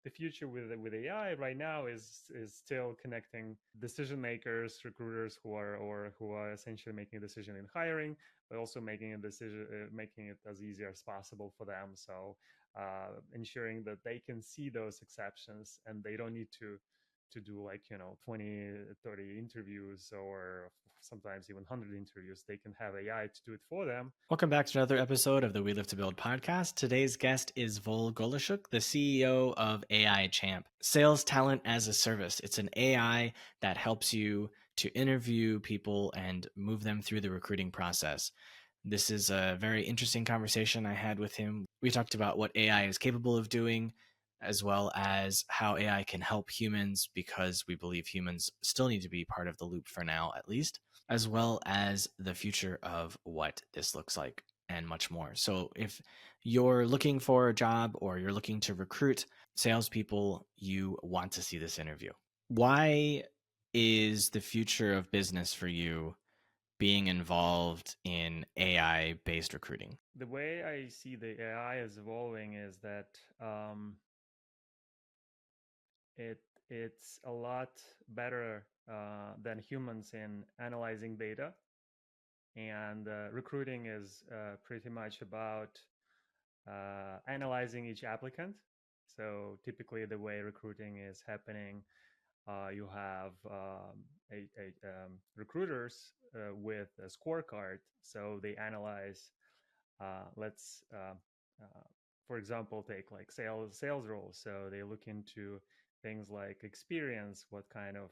the future with AI right now is still connecting decision makers, recruiters who are essentially making a decision in hiring, but also making a decision, making it as easy as possible for them. So ensuring that they can see those exceptions and they don't need to do like 20 30 interviews or sometimes even 100 interviews. They can have AI to do it for them. Welcome back to another episode of the We Live to Build podcast. Today's guest is Goloshuk, the CEO of AI Champ, Sales Talent as a Service. It's an AI that helps you to interview people and move them through the recruiting process. This is a very interesting conversation I had with him. We talked about what AI is capable of doing, as well as how AI can help humans, because we believe humans still need to be part of the loop for now, at least, as well as the future of what this looks like and much more. So if you're looking for a job or you're looking to recruit salespeople, you want to see this interview. Why is the future of business for you being involved in AI-based recruiting? The way I see the AI is evolving is that it it's a lot better than humans in analyzing data, and recruiting is pretty much about analyzing each applicant. So typically, the way recruiting is happening, you have recruiters with a scorecard. So they analyze. Let's, for example, take like sales roles. So they look into things like experience, what kind of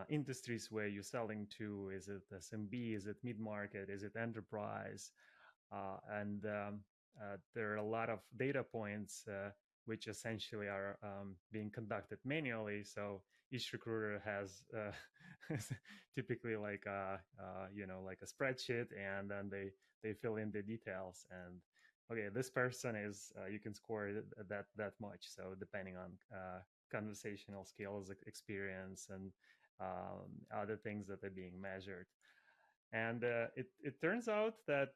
industries where you're selling to. Is it SMB? Is it mid market? Is it enterprise? And there are a lot of data points which essentially are being conducted manually. So each recruiter has typically like like a spreadsheet, and then they fill in the details. And okay, this person is you can score that much. So depending on conversational skills, experience, and other things that are being measured. And it turns out that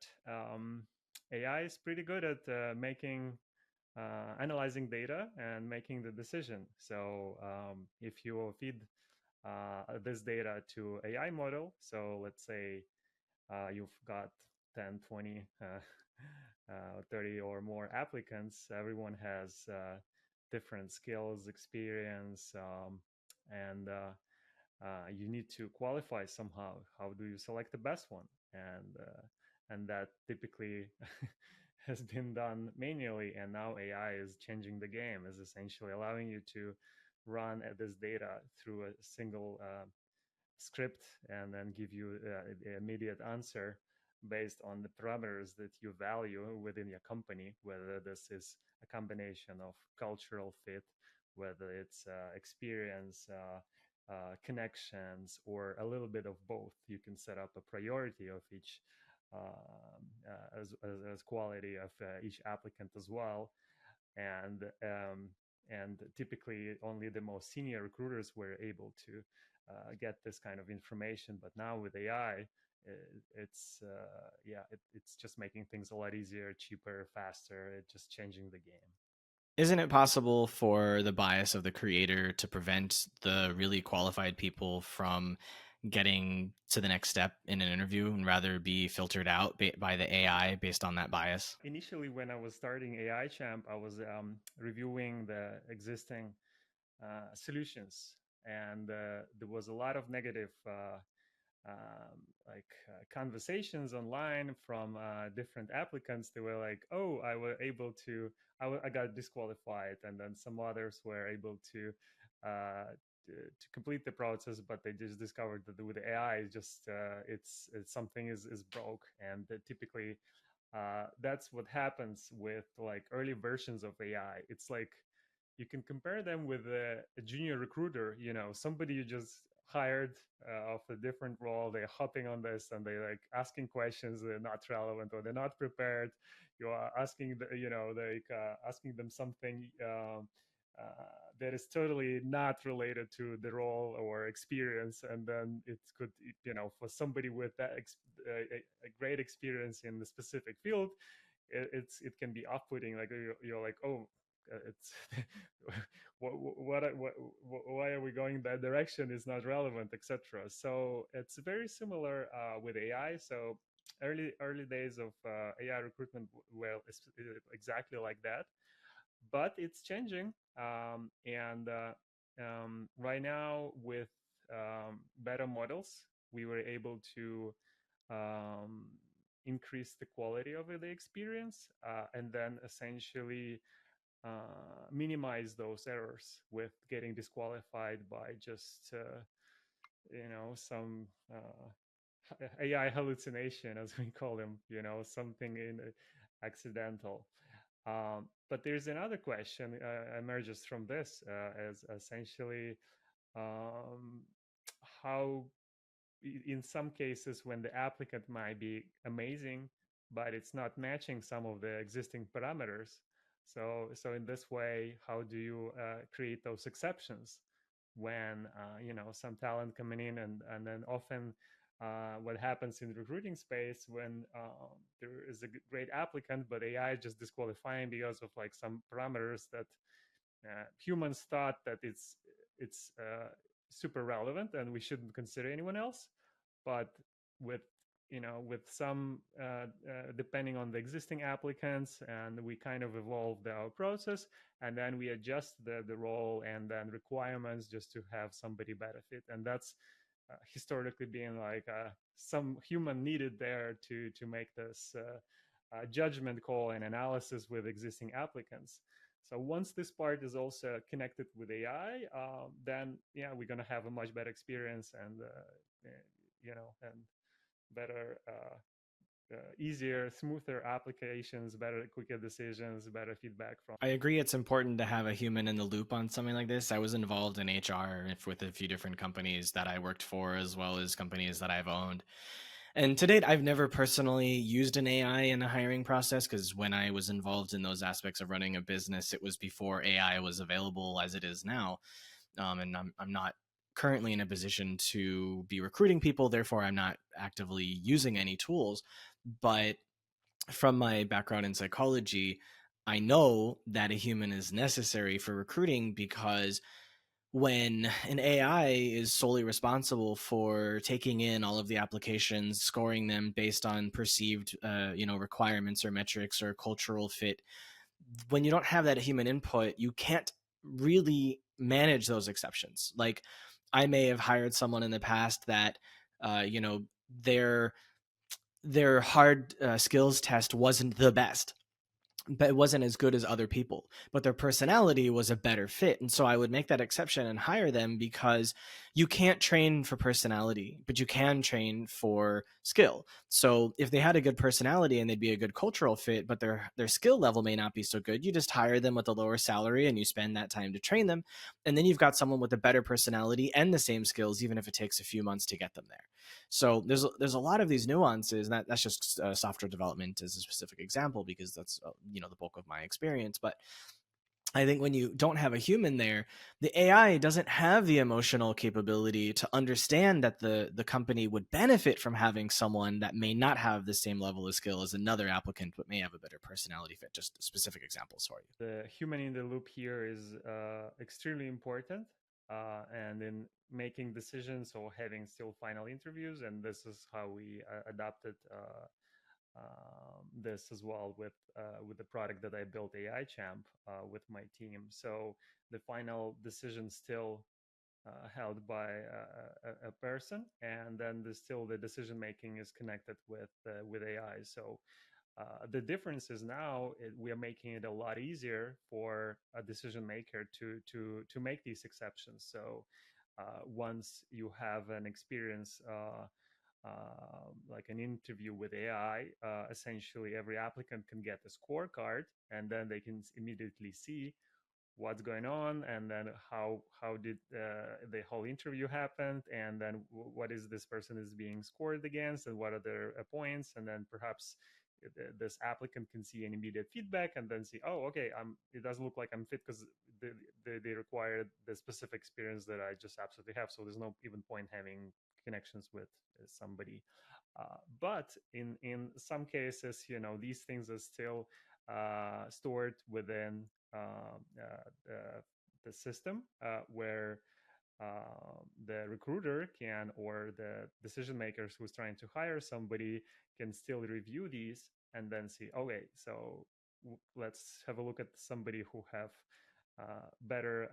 AI is pretty good at making analyzing data and making the decision. So if you feed this data to AI model, so let's say you've got 10, 20, 30 or more applicants, everyone has different skills, experience, and you need to qualify somehow. How do you select the best one? And that typically has been done manually, and now AI is changing the game. Is essentially allowing you to run this data through a single script and then give you the immediate answer based on the parameters that you value within your company, whether this is a combination of cultural fit, whether it's experience, connections, or a little bit of both. You can set up a priority of each as quality of each applicant as well. And and typically only the most senior recruiters were able to get this kind of information. But now with AI, it's just making things a lot easier, cheaper, faster. It's just changing the game. Isn't it possible for the bias of the creator to prevent the really qualified people from getting to the next step in an interview and rather be filtered out by the AI based on that bias? Initially, when I was starting AI Champ, I was reviewing the existing solutions, and there was a lot of negative conversations online from different applicants. They were like, "Oh, I was able to, I got disqualified," and then some others were able to complete the process, but they just discovered that with AI, it's something is broke, and that typically that's what happens with like early versions of AI. It's like you can compare them with a junior recruiter, somebody you just hired of a different role. They're hopping on this and they're like asking questions that are not relevant or they're not prepared. You are asking asking them something that is totally not related to the role or experience, and then it could, for somebody with a great experience in the specific field, it can be off-putting. Like you're like, oh, it's why are we going that direction is not relevant, etc. So it's very similar with AI. So early days of AI recruitment, well, it's exactly like that, but it's changing. And right now with better models, we were able to um, increase the quality of the experience, and then essentially minimize those errors with getting disqualified by just some AI hallucination, as we call them, something accidental. But there's another question emerges from this, as essentially um, how in some cases when the applicant might be amazing but it's not matching some of the existing parameters. So in this way, how do you create those exceptions when some talent coming in, and then often what happens in the recruiting space when there is a great applicant but AI just disqualifying because of like some parameters that humans thought that it's super relevant and we shouldn't consider anyone else. But with with some depending on the existing applicants, and we kind of evolved our process, and then we adjust the role and then requirements just to have somebody benefit. And that's historically being like some human needed there to make this judgment call and analysis with existing applicants. So once this part is also connected with AI, then yeah, we're gonna have a much better experience, and and better, easier, smoother applications, better, quicker decisions, better feedback from. I agree it's important to have a human in the loop on something like this. I was involved in HR with a few different companies that I worked for, as well as companies that I've owned. And to date, I've never personally used an AI in a hiring process, because when I was involved in those aspects of running a business, it was before AI was available as it is now. And I'm not currently in a position to be recruiting people. Therefore, I'm not actively using any tools. But from my background in psychology, I know that a human is necessary for recruiting, because when an AI is solely responsible for taking in all of the applications, scoring them based on perceived, requirements or metrics or cultural fit, when you don't have that human input, you can't really manage those exceptions. Like, I may have hired someone in the past that, uh, you know, their their hard skills test wasn't the best, but it wasn't as good as other people, but their personality was a better fit. And so I would make that exception and hire them, because you can't train for personality, but you can train for skill. So if they had a good personality and they'd be a good cultural fit, but their skill level may not be so good, you just hire them with a lower salary and you spend that time to train them. And then you've got someone with a better personality and the same skills, even if it takes a few months to get them there. So there's a lot of these nuances, and that's just software development as a specific example, because that's the bulk of my experience. But I think when you don't have a human there, the AI doesn't have the emotional capability to understand that the company would benefit from having someone that may not have the same level of skill as another applicant, but may have a better personality fit. Just specific examples for you. The human in the loop here is extremely important, and in making decisions or having still final interviews. And this is how we adapted this as well with the product that I built, AI Champ, with my team. So the final decision still held by a person, and then still the decision making is connected with AI. So the difference is now we are making it a lot easier for a decision maker to make these exceptions. So once you have an experience, like an interview with AI, essentially every applicant can get a scorecard, and then they can immediately see what's going on, and then how did the whole interview happen, and then what is this person is being scored against, and what are their points, and then perhaps this applicant can see an immediate feedback and then see, oh, okay, it doesn't look like I'm fit because they require the specific experience that I just absolutely have, so there's no even point having connections with somebody. But in some cases, these things are still stored within the system where the recruiter can, or the decision makers who's trying to hire somebody, can still review these and then see, okay, so let's have a look at somebody who have better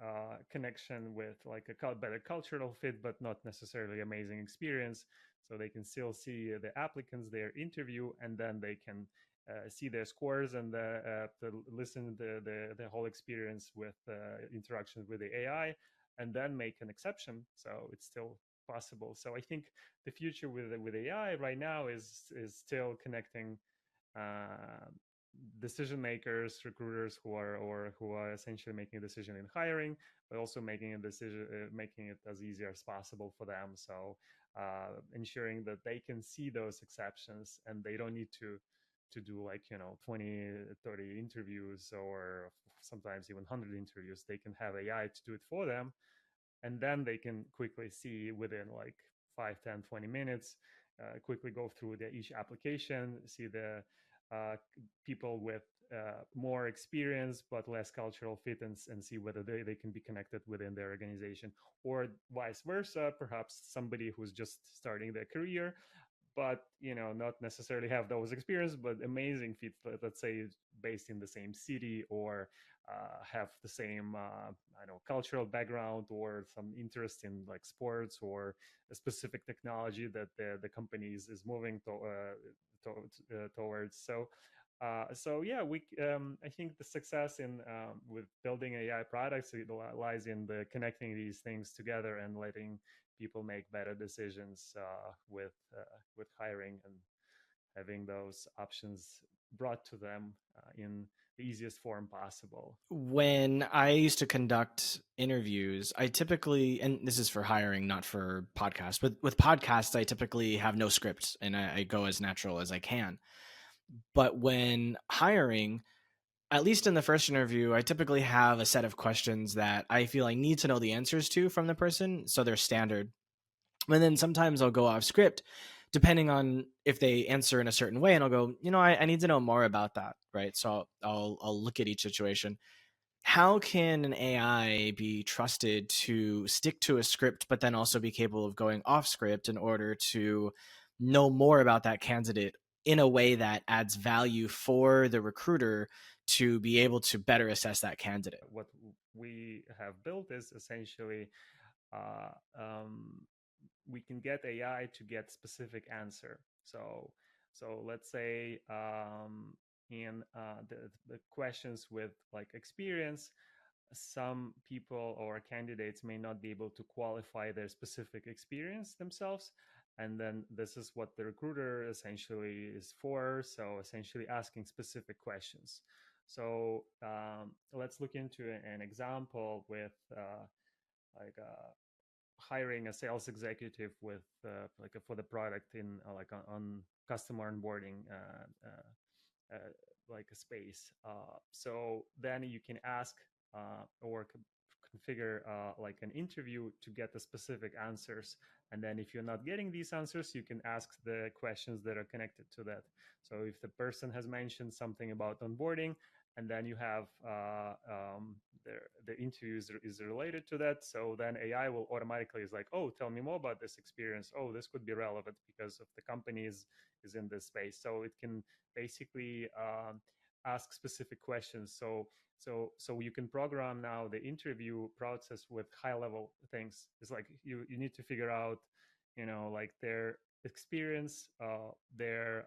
connection with like a better cultural fit, but not necessarily amazing experience. So they can still see the applicants, their interview, and then they can see their scores and listen to the whole experience with interaction with the AI, and then make an exception. So it's still possible. So I think the future with AI right now is still connecting uh, decision makers, recruiters who are essentially making a decision in hiring, but also making a decision, making it as easy as possible for them. So ensuring that they can see those exceptions and they don't need to do like 20, 30 interviews, or sometimes even 100 interviews. They can have AI to do it for them, and then they can quickly see within like 5, 10, 20 minutes, quickly go through each application, see the people with more experience but less cultural fit, and see whether they can be connected within their organization, or vice versa. Perhaps somebody who's just starting their career, but not necessarily have those experience, but amazing fit, let's say based in the same city, or have the same I don't know, cultural background, or some interest in like sports, or a specific technology that the company is moving towards. So yeah, I think the success in with building AI products, it lies in the connecting these things together and letting people make better decisions with hiring, and having those options brought to them in the easiest form possible. When I used to conduct interviews, I typically, and this is for hiring, not for podcasts, but with podcasts, I typically have no script and I go as natural as I can. But when hiring, at least in the first interview, I typically have a set of questions that I feel I need to know the answers to from the person. So they're standard. And then sometimes I'll go off script depending on if they answer in a certain way. And I'll go, I need to know more about that. Right. So I'll look at each situation. How can an AI be trusted to stick to a script, but then also be capable of going off script in order to know more about that candidate in a way that adds value for the recruiter to be able to better assess that candidate? What we have built is essentially uh, um, we can get AI to get specific answer. So let's say in the questions with like experience, some people or candidates may not be able to qualify their specific experience themselves, and then this is what the recruiter essentially is for. So essentially asking specific questions. So let's look into an example with like hiring a sales executive with for the product in like on customer onboarding like a space. So then you can ask or configure like an interview to get the specific answers. And then if you're not getting these answers, you can ask the questions that are connected to that. So if the person has mentioned something about onboarding, and then you have the interview is related to that, so then AI will automatically is like, oh, tell me more about this experience. Oh, this could be relevant because of the company is in this space. So it can basically ask specific questions. So you can program now the interview process with high level things. It's like you need to figure out, like their experience, their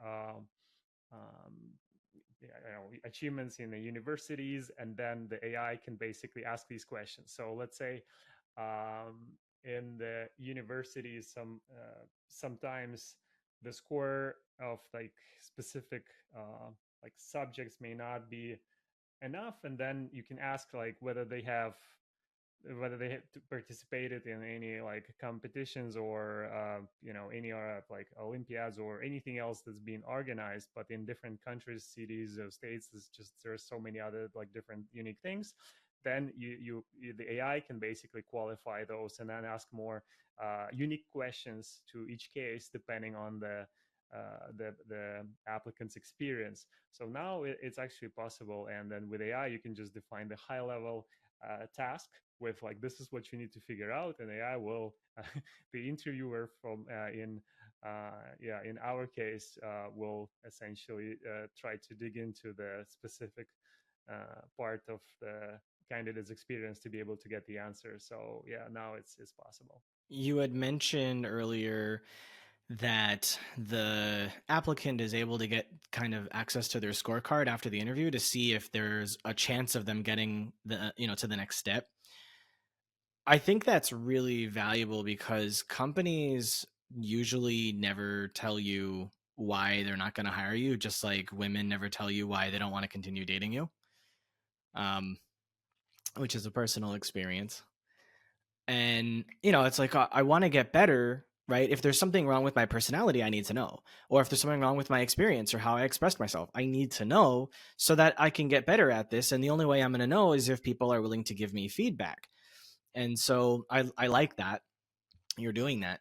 achievements in the universities, and then the AI can basically ask these questions. So let's say in the universities, sometimes the score of like specific like subjects may not be enough, and then you can ask like whether they had participated in any like competitions, or any like olympiads or anything else that's being organized, but in different countries, cities or states. There's so many other like different unique things. Then the AI can basically qualify those and then ask more unique questions to each case, depending on the applicant's experience. So now it's actually possible, and then with AI you can just define the high level task with like, this is what you need to figure out, and AI will the interviewer from in our case will essentially try to dig into the specific part of the candidate's experience to be able to get the answer. So yeah, now it's possible. You had mentioned earlier that the applicant is able to get kind of access to their scorecard after the interview to see if there's a chance of them getting to the next step. I think that's really valuable because companies usually never tell you why they're not going to hire you, just like women never tell you why they don't want to continue dating you, um, which is a personal experience. And, it's like, I want to get better, right? If there's something wrong with my personality, I need to know. Or if there's something wrong with my experience or how I expressed myself, I need to know so that I can get better at this. And the only way I'm going to know is if people are willing to give me feedback. And so I like that you're doing that.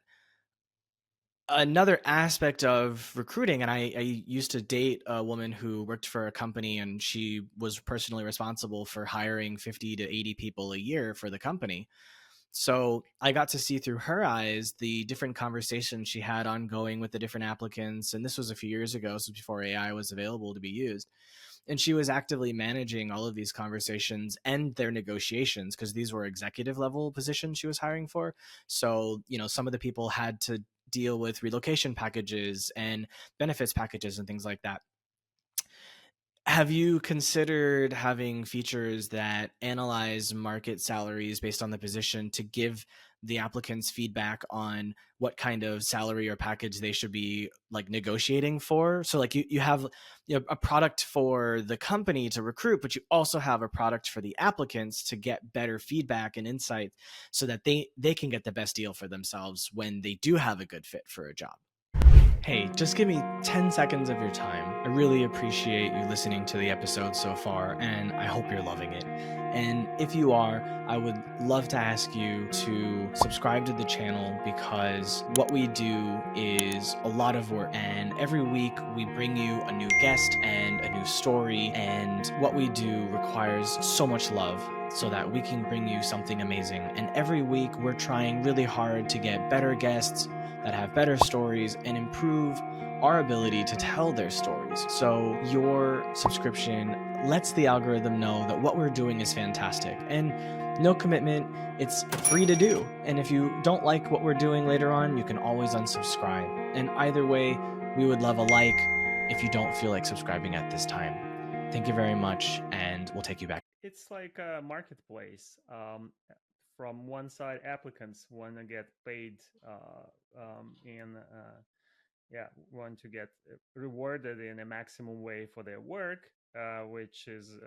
Another aspect of recruiting, and I used to date a woman who worked for a company, and she was personally responsible for hiring 50 to 80 people a year for the company. So I got to see through her eyes the different conversations she had ongoing with the different applicants. And this was a few years ago, so before AI was available to be used. And she was actively managing all of these conversations and their negotiations because these were executive level positions she was hiring for. So, some of the people had to deal with relocation packages and benefits packages and things like that. Have you considered having features that analyze market salaries based on the position to give the applicants feedback on what kind of salary or package they should be like negotiating for? So like you have a product for the company to recruit, but you also have a product for the applicants to get better feedback and insight so that they can get the best deal for themselves when they do have a good fit for a job. Hey, just give me 10 seconds of your time. I really appreciate you listening to the episode so far, and I hope you're loving it. And if you are, I would love to ask you to subscribe to the channel because what we do is a lot of work. And every week we bring you a new guest and a new story. And what we do requires so much love so that we can bring you something amazing. And every week we're trying really hard to get better guests that have better stories and improve our ability to tell their stories. So your subscription lets the algorithm know that what we're doing is fantastic. And no commitment, it's free to do. And if you don't like what we're doing later on, you can always unsubscribe. And either way, we would love a like if you don't feel like subscribing at this time. Thank you very much, and we'll take you back. It's like a marketplace. From one side, applicants want to get paid in yeah, want to get rewarded in a maximum way for their work, which is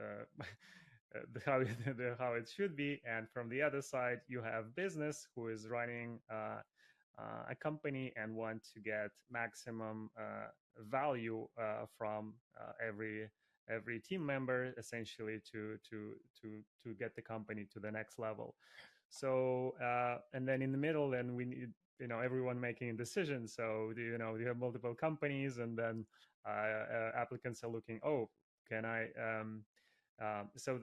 how it should be. And from the other side, you have business who is running a company and want to get maximum value from every team member, essentially to get the company to the next level. So and then in the middle, then we need everyone making decisions. So you have multiple companies, and then applicants are looking, oh, can I so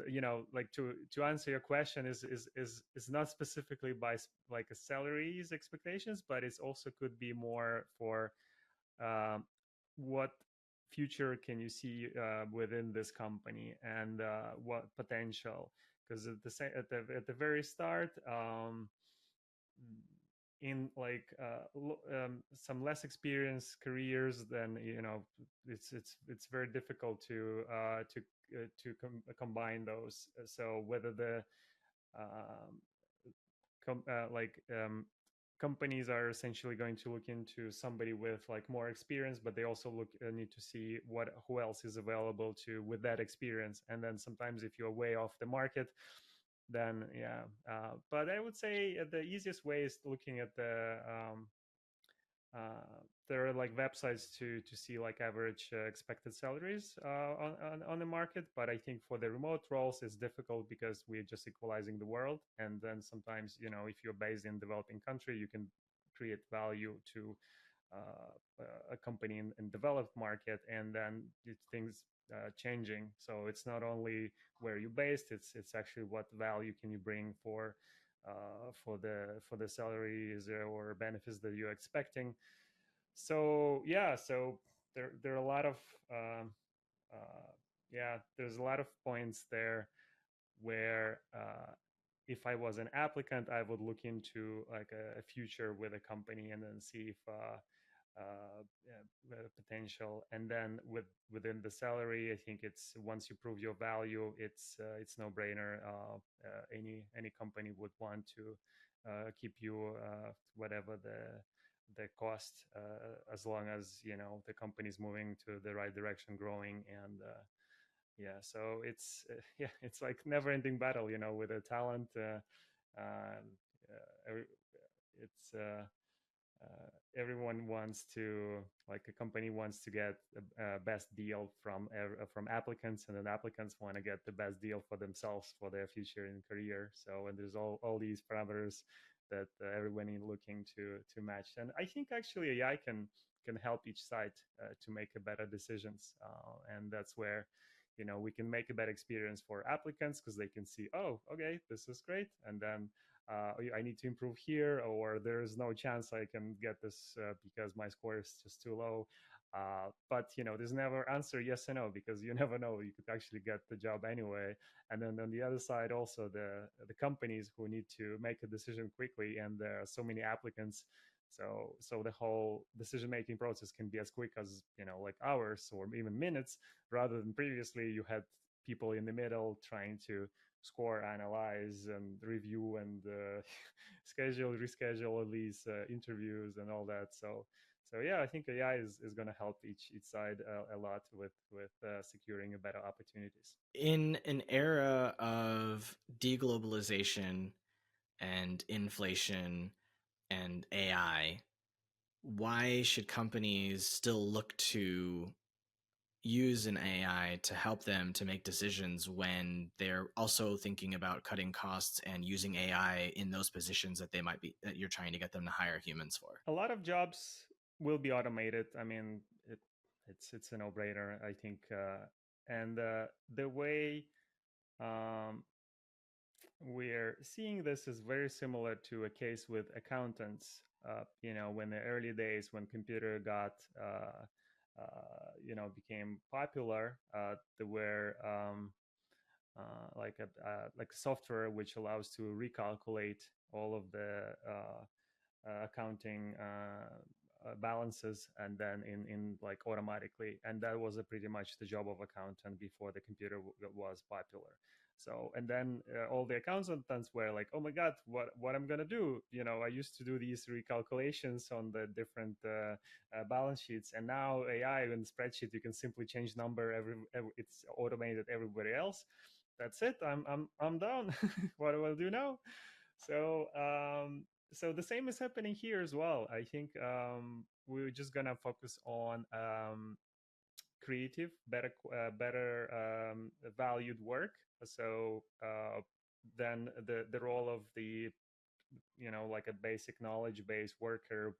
like to answer your question is not specifically by like a salaries expectations, but it's also could be more for um, what future can you see within this company, and what potential, because at the very start, in like some less experienced careers, then it's very difficult to combine those. So whether the um, like companies are essentially going to look into somebody with like more experience, but they also need to see who else is available to with that experience. And then sometimes if you're way off the market, then yeah. But I would say the easiest way is looking at there are like websites to see like average expected salaries on the market. But I think for the remote roles, it's difficult because we're just equalizing the world. And then sometimes, if you're based in developing country, you can create value to a company in developed market, and then things changing. So it's not only where you're based; it's actually what value can you bring for the salaries or benefits that you're expecting. So yeah, so there are a lot of yeah, there's a lot of points there where if I was an applicant, I would look into like a future with a company and then see if yeah, potential. And then within the salary, I think it's once you prove your value, it's no brainer. Any company would want to keep you whatever the cost, as long as the company is moving to the right direction, growing, and yeah, so it's yeah, it's like never ending battle, with a talent. Um, it's everyone wants to, like, a company wants to get a best deal from applicants, and then applicants want to get the best deal for themselves for their future in career. So, and there's all these parameters that everyone is looking to match. And I think actually AI can help each side to make a better decisions, and that's where we can make a better experience for applicants, because they can see, oh, okay, this is great, and then I need to improve here, or there is no chance I can get this because my score is just too low. But there's never answer yes or no, because you never know. You could actually get the job anyway. And then on the other side, also the companies who need to make a decision quickly, and there are so many applicants. So the whole decision making process can be as quick as like hours or even minutes, rather than previously you had people in the middle trying to score, analyze, and review, and reschedule all these interviews and all that. So yeah, I think AI is going to help each side a lot with securing a better opportunities. In an era of deglobalization and inflation and AI, why should companies still look to use an AI to help them to make decisions when they're also thinking about cutting costs and using AI in those positions that that you're trying to get them to hire humans for? A lot of jobs will be automated. I mean, it's a no-brainer, I think. And the way um, we're seeing this is very similar to a case with accountants. When the early days, when computer got became popular, there were like a software which allows to recalculate all of the accounting balances, and then in like automatically, and that was pretty much the job of accountant before the computer was popular. So, and then all the accountants were like, oh my god, what I'm gonna do? I used to do these recalculations on the different balance sheets, and now AI and spreadsheet, you can simply change number every it's automated everybody else. That's it. I'm done. What do I do now? So so the same is happening here as well. I think we're just gonna focus on creative, better valued work. So then the role of the like a basic knowledge base worker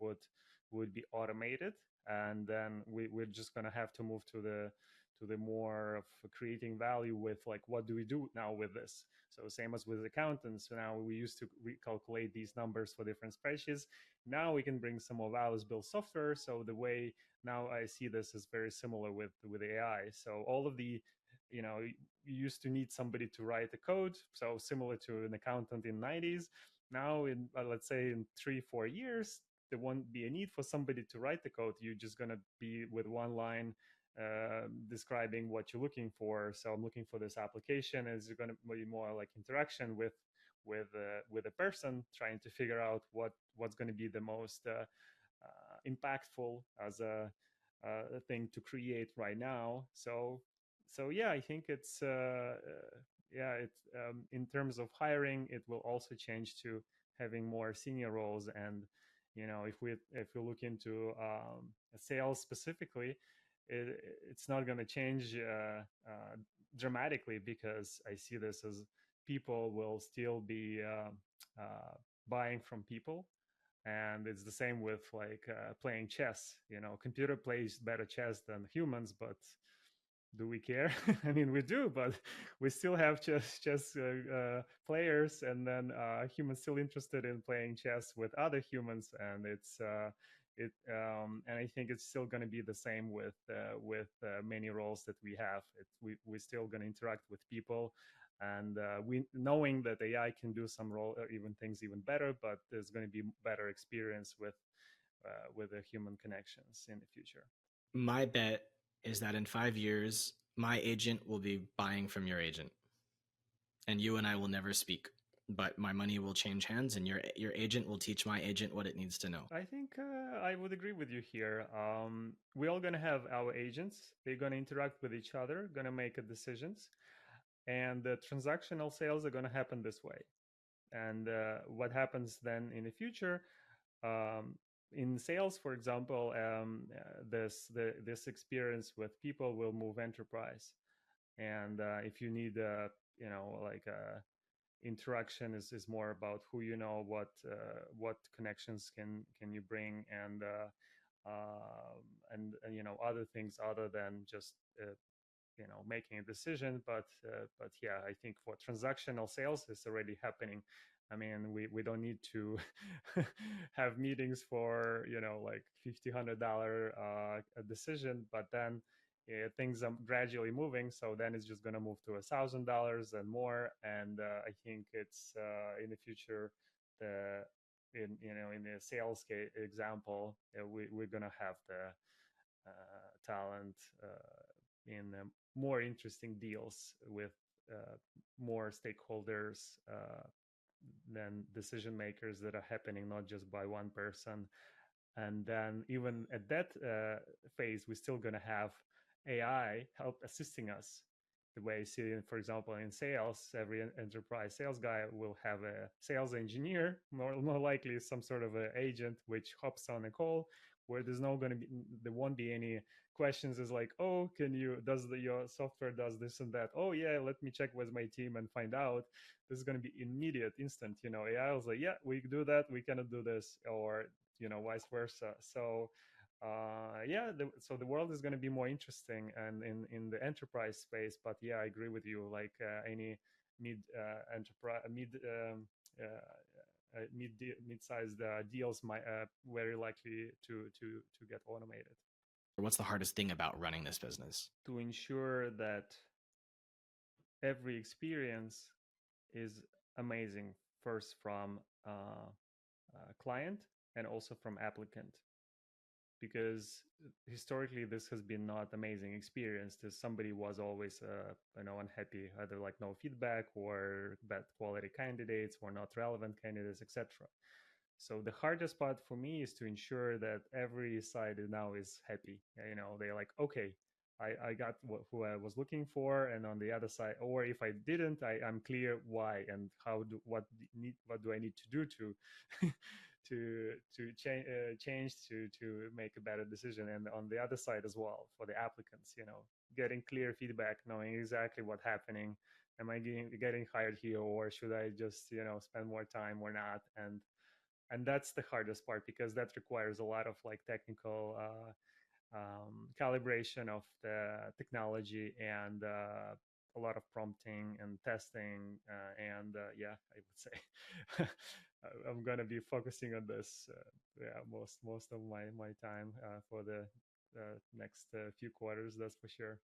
would be automated, and then we're just going to have to move to the more of creating value with, like, what do we do now with this? So same as with accountants. So now we used to recalculate these numbers for different spreadsheets. Now we can bring some more values built software. So the way now I see this is very similar with AI. So all of the you used to need somebody to write the code, so similar to an accountant in 90s. Now in let's say in 3-4 years, there won't be a need for somebody to write the code. You're just going to be with one line describing what you're looking for. So I'm looking for this application. It's going to be more like interaction with a person, trying to figure out what's going to be the most impactful as a thing to create right now. So yeah, I think it's yeah, it's in terms of hiring, it will also change to having more senior roles. And if we look into sales specifically, it's not going to change dramatically, because I see this as people will still be buying from people. And it's the same with like playing chess. Computer plays better chess than humans, but do we care? I mean, we do, but we still have chess players, and then humans still interested in playing chess with other humans, and and I think it's still going to be the same with many roles that we have. We're still going to interact with people, and we knowing that AI can do some role even things even better, but there's going to be better experience with the human connections in the future. My bet is that in 5 years, my agent will be buying from your agent, and you and I will never speak. But my money will change hands, and your agent will teach my agent what it needs to know. I think I would agree with you here. We're all going to have our agents. They're going to interact with each other, going to make decisions, and the transactional sales are going to happen this way. And what happens then in the future? Um, in sales, for example, this experience with people will move enterprise. And if you need, like interaction is more about who you know, what connections can you bring, and other things other than just making a decision. But yeah, I think for transactional sales, it's already happening. I mean, we don't need to have meetings for like $50-$100 a decision, but then things are gradually moving. So then it's just going to move to $1,000 and more. And I think it's in the future, the in the sales example, we're going to have the talent in more interesting deals with more stakeholders than decision makers that are happening not just by one person. And then even at that phase, we're still going to have AI help assisting us. The way, see, for example, in sales, every enterprise sales guy will have a sales engineer, more likely some sort of an agent which hops on a call, where there won't be any questions. Is like, oh, your software does this and that? Oh yeah, let me check with my team and find out. This is going to be immediate, instant. AI was like, yeah, we do that, we cannot do this, or vice versa. So yeah, so the world is going to be more interesting and in the enterprise space. But yeah, I agree with you, like any mid enterprise mid-sized deals might very likely to get automated. What's the hardest thing about running this business? To ensure that every experience is amazing, first from client and also from applicant, because historically this has been not amazing experience. Somebody was always unhappy, either like no feedback or bad quality candidates or not relevant candidates, etc. So the hardest part for me is to ensure that every side now is happy. They're like, okay, I got who I was looking for, and on the other side, or if I didn't, I'm clear why and what do I need to do to change to make a better decision. And on the other side as well, for the applicants, getting clear feedback, knowing exactly what's happening. Am I getting hired here, or should I just spend more time or not? And that's the hardest part, because that requires a lot of like technical calibration of the technology, and a lot of prompting and testing. And yeah, I would say I'm gonna be focusing on this yeah, most of my time for the next few quarters, that's for sure.